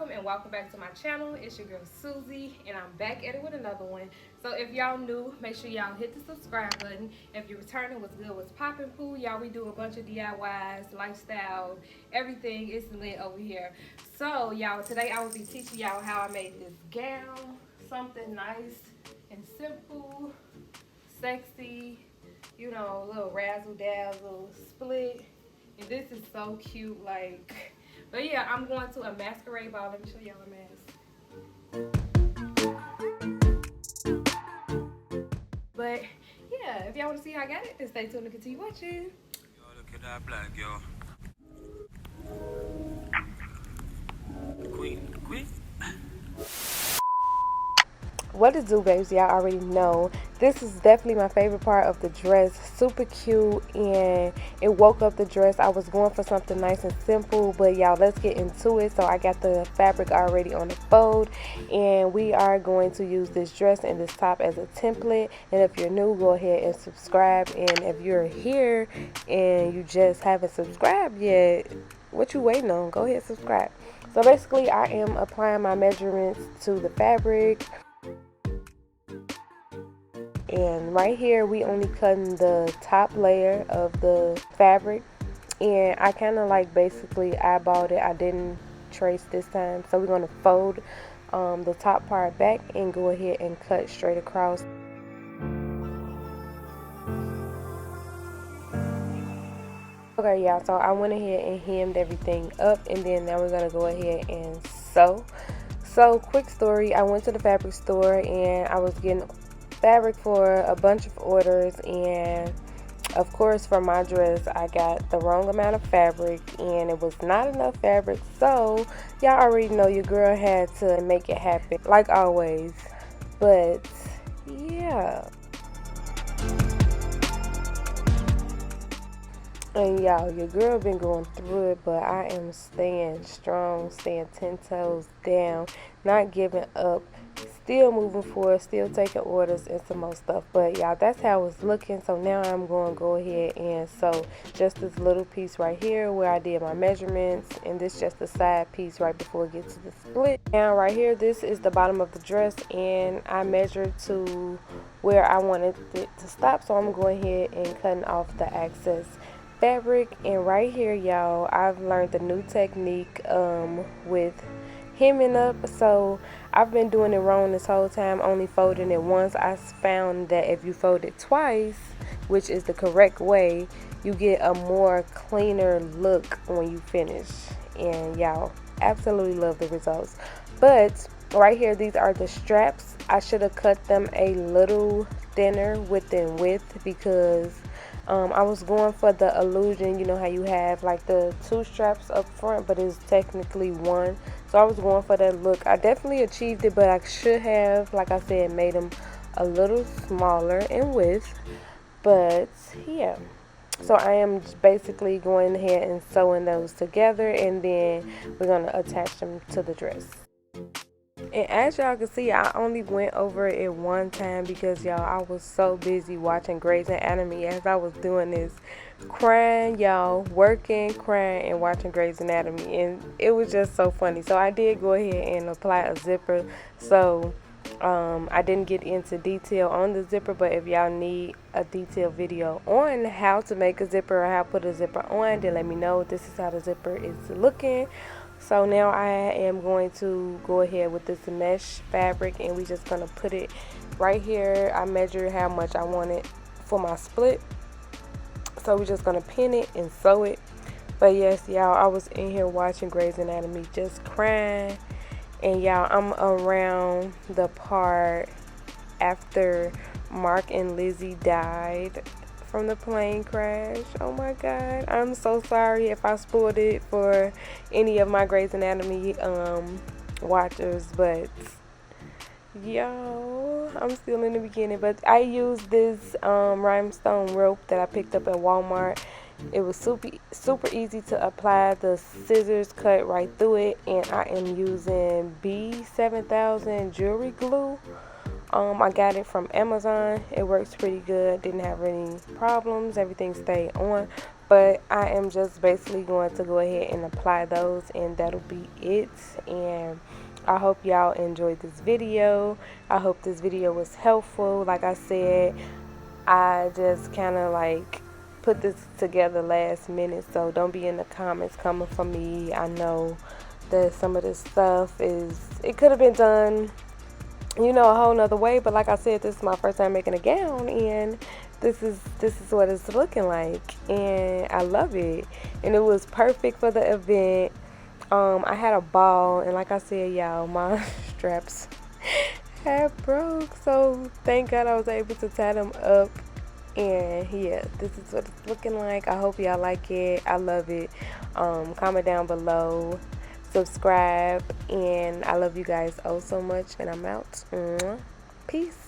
welcome and welcome back to my channel. It's your girl Susie and I'm back at it with another one. So if y'all new, make sure y'all hit the subscribe button. If you're returning, what's good, what's poppin', poo, y'all, we do a bunch of DIYs, lifestyle, everything is lit over here. So y'all, today I will be teaching y'all how I made this gown, something nice and simple, sexy, you know, a little razzle dazzle split. And this is so cute, like, but yeah, I'm going to a masquerade ball. Let me show y'all a mask. But yeah, if y'all want to see how I got it, then stay tuned and continue watching. Yo, look at that black, yo. Queen. What to do, babes? Y'all already know this is definitely my favorite part of the dress. Super cute, and it woke up the dress. I was going for something nice and simple, but y'all, let's get into it. So I got the fabric already on the fold, and we are going to use this dress and this top as a template. And if you're new, go ahead and subscribe, and if you're here and you just haven't subscribed yet, what you waiting on? Go ahead and subscribe. So basically, I am applying my measurements to the fabric. And right here we only cutting the top layer of the fabric, and I kind of like basically eyeballed it. I didn't trace this time, so we're going to fold the top part back and go ahead and cut straight across. Okay, y'all, so I went ahead and hemmed everything up, and then now we're going to go ahead and sew. So quick story, I went to the fabric store and I was getting fabric for a bunch of orders, and of course for my dress I got the wrong amount of fabric and it was not enough fabric, so y'all already know your girl had to make it happen like always. But yeah, and y'all, your girl been going through it, but I am staying strong, staying 10 toes down, not giving up, still moving forward, still taking orders and some more stuff. But y'all, that's how it's looking. So now I'm going to go ahead and sew just this little piece right here where I did my measurements, and this just the side piece right before it gets to the split. Now right here, this is the bottom of the dress, and I measured to where I wanted it to stop, so I'm going ahead and cutting off the excess fabric. And right here, y'all, I've learned a new technique with hemming up. So I've been doing it wrong this whole time, only folding it once. I found that if you fold it twice, which is the correct way, you get a more cleaner look when you finish. And y'all, absolutely love the results. But right here, these are the straps. I should have cut them a little thinner within width, because I was going for the illusion, you know how you have like the two straps up front, but it's technically one. So I was going for that look. I definitely achieved it, but I should have, like I said, made them a little smaller in width. But yeah, so I am basically going ahead and sewing those together, and then we're going to attach them to the dress. And as y'all can see, I only went over it one time because y'all, I was so busy watching Grey's Anatomy as I was doing this, crying, y'all, working, crying, and watching Grey's Anatomy, and it was just so funny. So I did go ahead and apply a zipper. So I didn't get into detail on the zipper, but if y'all need a detailed video on how to make a zipper or how to put a zipper on, then let me know. This is how the zipper is looking. So now I am going to go ahead with this mesh fabric, and we just going to put it right here. I measured how much I wanted for my split, so we're just going to pin it and sew it. But yes, y'all, I was in here watching Grey's Anatomy just crying. And y'all, I'm around the part after Mark and Lizzie died from the plane crash. Oh my god, I'm so sorry if I spoiled it for any of my Grey's Anatomy watchers, but y'all, I'm still in the beginning. But I used this rhinestone rope that I picked up at Walmart. It was super easy to apply. The scissors cut right through it, and I am using B7000 jewelry glue. I got it from Amazon. It works pretty good. Didn't have any problems. Everything stayed on. But I am just basically going to go ahead and apply those, and that'll be it. And I hope y'all enjoyed this video. I hope this video was helpful. Like I said, I just kind of like put this together last minute, so don't be in the comments coming from me. I know that some of this stuff it could have been done, you know, a whole nother way, but like I said, this is my first time making a gown, and this is what it's looking like, and I love it, and it was perfect for the event. I had a ball, and like I said, y'all, my straps had broke, so thank God I was able to tie them up. And yeah, this is what it's looking like. I hope y'all like it. I love it. Comment down below, subscribe, and I love you guys oh so much, and I'm out. Peace.